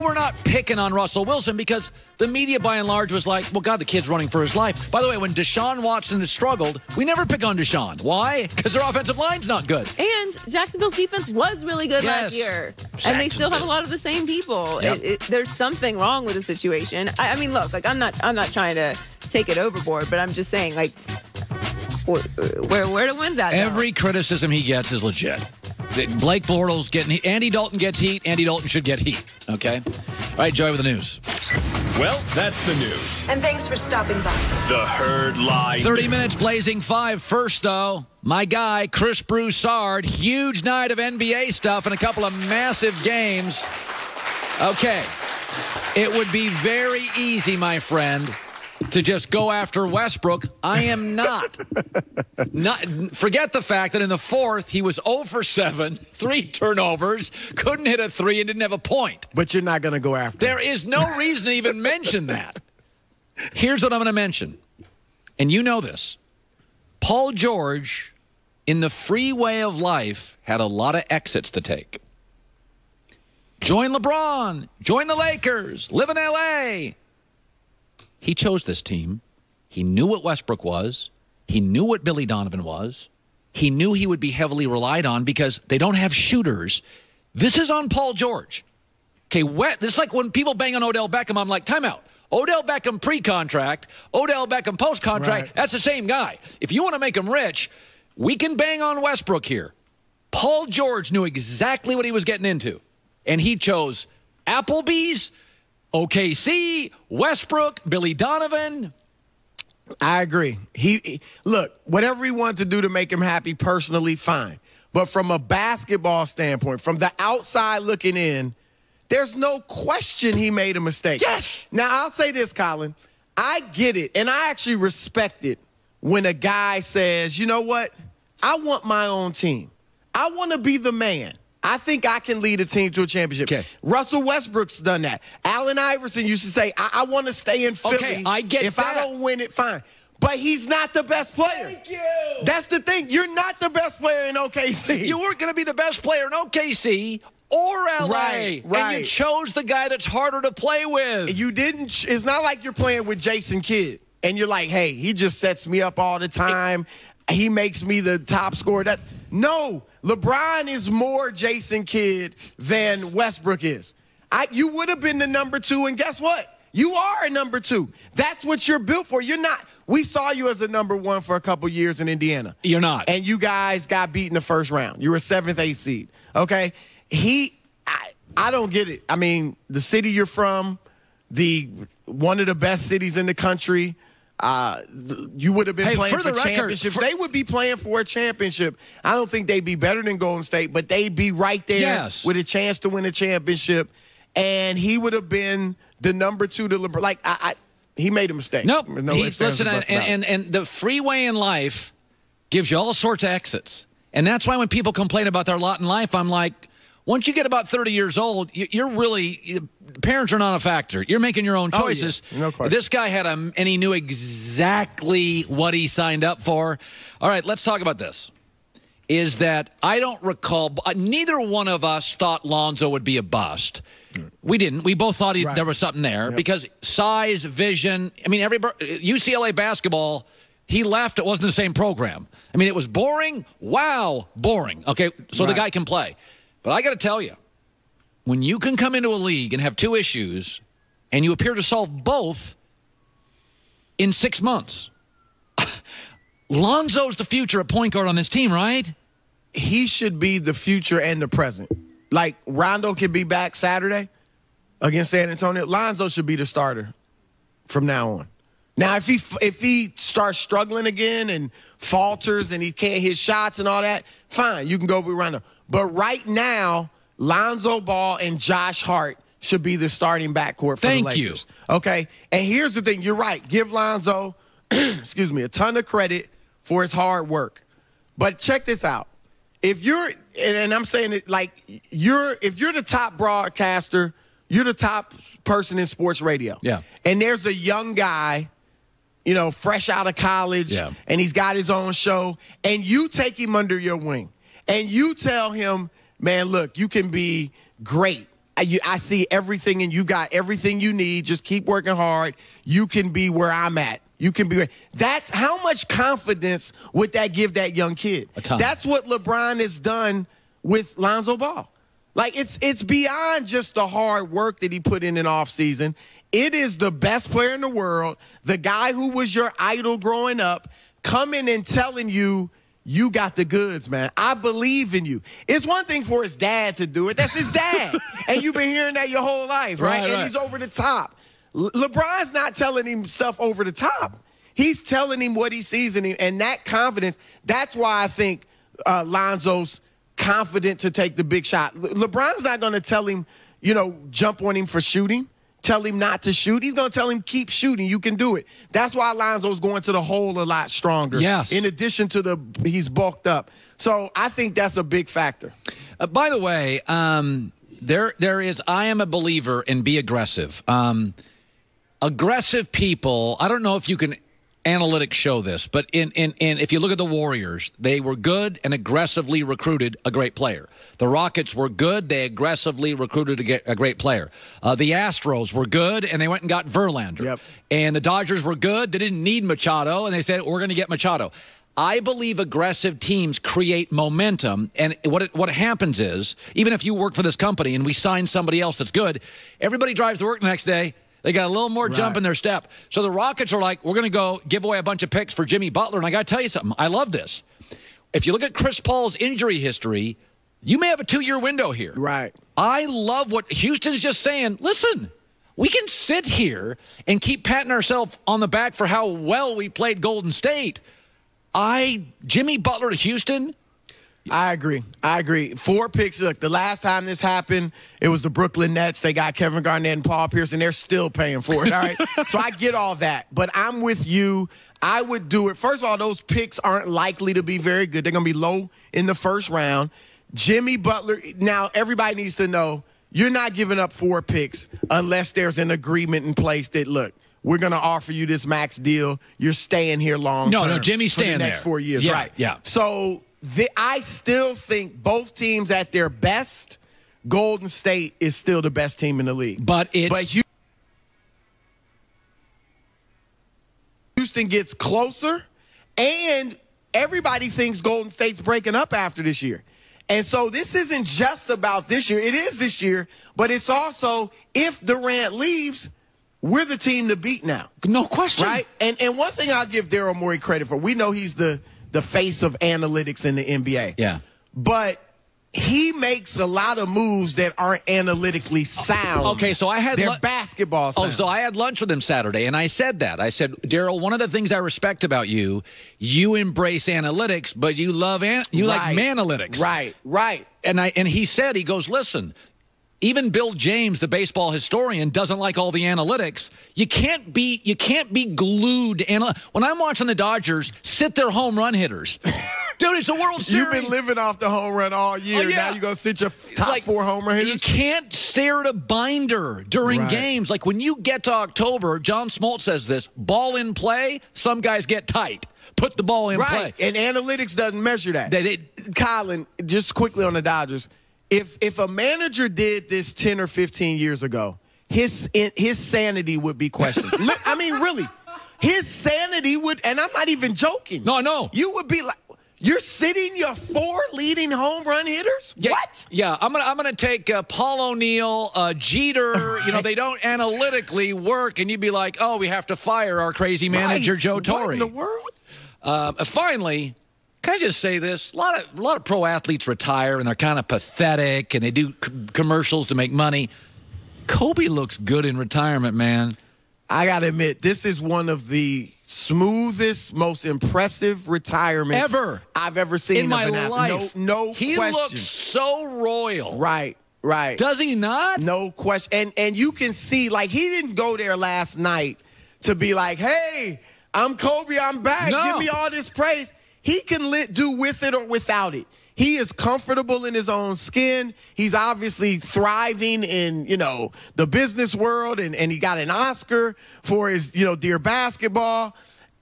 We're not picking on Russell Wilson because the media, by and large, was like, well, God, the kid's running for his life. By the way, when Deshaun Watson has struggled, we never pick on Deshaun. Why? Because their offensive line's not good. And Jacksonvle's defense was really good last year. And they still have a lot of the same people. Yep. There's something wrong with the situation. I mean, look, like I'm not trying to take it overboard, but I'm just saying, like, where the wins at? Every criticism he gets is legit. Blake Bortles getting Andy Dalton gets heat. Andy Dalton should get heat. Okay? All right, Joy with the news. Well, that's the news. And thanks for stopping by. The Herd Line. 30 minutes blazing 5. First, though, my guy, Chris Broussard. Huge night of NBA stuff and a couple of massive games. Okay. It would be very easy, my friend, to just go after Westbrook. I am not. Forget the fact that in the fourth, he was 0 for 7, 3 turnovers, couldn't hit a 3, and didn't have a point. But you're not going to go after There is no reason to even mention that. Here's what I'm going to mention, and you know this. Paul George, in the freeway of life, had a lot of exits to take. Join LeBron, join the Lakers, live in L.A., he chose this team. He knew what Westbrook was. He knew what Billy Donovan was. He knew he would be heavily relied on because they don't have shooters. This is on Paul George. Okay, this is like when people bang on Odell Beckham, I'm like, timeout. Odell Beckham pre-contract, Odell Beckham post-contract, right. That's the same guy. If you want to make him rich, we can bang on Westbrook here. Paul George knew exactly what he was getting into, and he chose Applebee's, OKC, Westbrook, Billy Donovan. I agree. Look, whatever he wanted to do to make him happy personally, fine. But from a basketball standpoint, from the outside looking in, there's no question he made a mistake. Yes! Now, I'll say this, Colin. I get it, and I actually respect it when a guy says, you know what? I want my own team. I want to be the man. I think I can lead a team to a championship. Okay. Russell Westbrook's done that. Allen Iverson used to say, I want to stay in Philly. Okay, I get if that. I don't win it, fine. But he's not the best player. Thank you. That's the thing. You're not the best player in OKC. You weren't going to be the best player in OKC or LA. Right. And you chose the guy that's harder to play with. You didn't. It's not like you're playing with Jason Kidd and you're like, hey, he just sets me up all the time. He makes me the top scorer. No, LeBron is more Jason Kidd than Westbrook is. You would have been the number 2, and guess what? You are a number 2. That's what you're built for. You're not. We saw you as a number 1 for a couple years in Indiana. You're not. And you guys got beat in the first round. You were a 7th, 8th seed. Okay? I don't get it. I mean, the city you're from, one of the best cities in the country, you would have been playing for championships. They would be playing for a championship. I don't think they'd be better than Golden State, but they'd be right there with a chance to win a championship. And he would have been the number 2 to LeBron. Like, he made a mistake. Nope. Listen, and the freeway in life gives you all sorts of exits. And that's why when people complain about their lot in life, I'm like, once you get about 30 years old, parents are not a factor. You're making your own choices. Oh, yeah. No question. This guy had and he knew exactly what he signed up for. All right, let's talk about this. Is that I don't recall, neither one of us thought Lonzo would be a bust. We didn't. We both thought there was something there because size, vision. I mean, UCLA basketball, he left. It wasn't the same program. I mean, it was boring. Wow, boring. Okay, so the guy can play. But I got to tell you, when you can come into a league and have 2 issues and you appear to solve both in 6 months, Lonzo's the future at point guard on this team, right? He should be the future and the present. Like, Rondo could be back Saturday against San Antonio. Lonzo should be the starter from now on. Now, if he starts struggling again and falters and he can't hit shots and all that, fine, you can go with Rondo. But right now, Lonzo Ball and Josh Hart should be the starting backcourt for the Lakers. Thank you. Okay? And here's the thing. You're right. Give Lonzo, a ton of credit for his hard work. But check this out. If you're, and I'm saying it like, if you're the top broadcaster, you're the top person in sports radio. Yeah. And there's a young guy, fresh out of college, and he's got his own show, and you take him under your wing, and you tell him, man, look, you can be great I see everything, and you got everything you need. Just keep working hard. You can be where I'm at. You can be. That's how much confidence would that give that young kid? A ton. That's what LeBron has done with Lonzo Ball. Like, it's beyond just the hard work that he put in offseason. It is the best player in the world, the guy who was your idol growing up, coming and telling you, you got the goods, man. I believe in you. It's one thing for his dad to do it. That's his dad. And you've been hearing that your whole life, right? And he's over the top. LeBron's not telling him stuff over the top. He's telling him what he sees in him. And that confidence, that's why I think Lonzo's confident to take the big shot. LeBron's not going to tell him, jump on him for shooting. Tell him not to shoot. He's going to tell him, keep shooting. You can do it. That's why Lonzo's going to the hole a lot stronger. Yes. In addition to he's bulked up. So I think that's a big factor. By the way, there is, I am a believer in be aggressive. Aggressive people, I don't know if you can analytics show this, but if you look at the Warriors, they were good and aggressively recruited a great player. The Rockets were good. They aggressively recruited a great player. The Astros were good, and they went and got Verlander. Yep. And the Dodgers were good. They didn't need Machado, and they said, we're going to get Machado. I believe aggressive teams create momentum, and what happens is, even if you work for this company and we sign somebody else that's good, everybody drives to work the next day. They got a little more jump in their step. So the Rockets are like, we're going to go give away a bunch of picks for Jimmy Butler. And I got to tell you something. I love this. If you look at Chris Paul's injury history, you may have a 2-year window here. Right. I love what Houston's just saying. Listen, we can sit here and keep patting ourselves on the back for how well we played Golden State. Jimmy Butler to Houston. I agree. 4 picks. Look, the last time this happened, it was the Brooklyn Nets. They got Kevin Garnett and Paul Pierce, and they're still paying for it, all right? So I get all that. But I'm with you. I would do it. First of all, those picks aren't likely to be very good. They're going to be low in the first round. Jimmy Butler, now everybody needs to know, you're not giving up 4 picks unless there's an agreement in place that, look, we're going to offer you this max deal. You're staying here long term. No, Jimmy's staying for the next 4 years, right? Yeah. So I still think both teams at their best, Golden State is still the best team in the league. But Houston gets closer, and everybody thinks Golden State's breaking up after this year. And so this isn't just about this year. It is this year, but it's also if Durant leaves, we're the team to beat now. No question. Right? And one thing I'll give Daryl Morey credit for, we know he's the face of analytics in the NBA. Yeah. But he makes a lot of moves that aren't analytically sound. Okay, so I had basketball sound. Oh, so I had lunch with him Saturday, and I said that. I said, Daryl, one of the things I respect about you embrace analytics, but you love like manalytics. Right. And he said, he goes, listen, even Bill James, the baseball historian, doesn't like all the analytics. You can't be glued. When I'm watching the Dodgers sit their home run hitters, dude, it's a World Series. You've been living off the home run all year. Oh, yeah. Now you're going to sit your top 4 home run hitters? You can't stare at a binder during games. Like when you get to October, John Smoltz says this, ball in play, some guys get tight. Put the ball in play. And analytics doesn't measure that. Colin, just quickly on the Dodgers, if a manager did this 10 or 15 years ago, his sanity would be questioned. I mean, really. His sanity would, and I'm not even joking. No, I know. You would be like, you're sitting your 4 leading home run hitters? Yeah, what? Yeah, I'm gonna take Paul O'Neill, Jeter. They don't analytically work, and you'd be like, oh, we have to fire our crazy manager Joe Torre. What in the world? Finally, can I just say this? A lot of pro athletes retire, and they're kind of pathetic, and they do commercials to make money. Kobe looks good in retirement, man. I got to admit, this is one of the smoothest, most impressive retirements I've ever seen in my life. No he question. He looks so royal. Right. Does he not? No question. And you can see, like, he didn't go there last night to be like, hey, I'm Kobe, I'm back. No. Give me all this praise. He can do with it or without it. He is comfortable in his own skin. He's obviously thriving in, the business world, and he got an Oscar for his, Dear Basketball.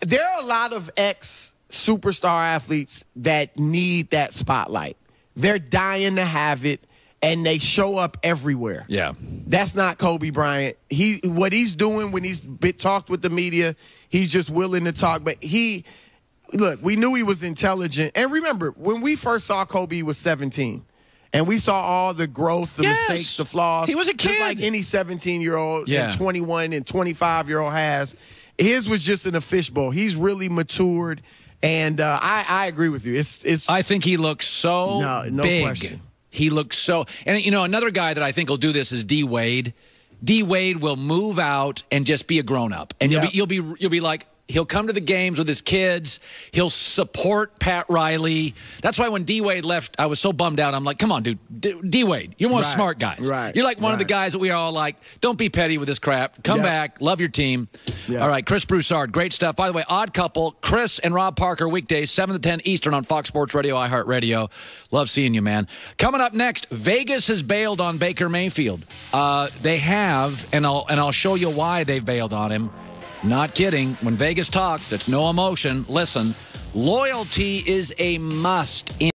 There are a lot of ex-superstar athletes that need that spotlight. They're dying to have it, and they show up everywhere. Yeah. That's not Kobe Bryant. What he's doing when he's talked with the media, he's just willing to talk. But look, we knew he was intelligent. And remember, when we first saw Kobe, he was 17. And we saw all the growth, the mistakes, the flaws. He was a kid. Just like any 17-year-old Yeah. and 21 and 25-year-old has. His was just in a fishbowl. He's really matured. And I agree with you. It's. I think he looks so no big. question. He looks so. And, another guy that I think will do this is D. Wade. D. Wade will move out and just be a grown-up. And you'll be like, he'll come to the games with his kids. He'll support Pat Riley. That's why when D. Wade left, I was so bummed out. I'm like, come on, dude. D. Wade, you're one of the smart guys. Right. You're like one of the guys that we are all like, don't be petty with this crap. Come back. Love your team. Yeah. All right, Chris Broussard, great stuff. By the way, Odd Couple, Chris and Rob Parker, weekdays, 7 to 10 Eastern on Fox Sports Radio, iHeartRadio. Love seeing you, man. Coming up next, Vegas has bailed on Baker Mayfield. They have, and I'll show you why they've bailed on him. Not kidding. When Vegas talks, it's no emotion. Listen, loyalty is a must in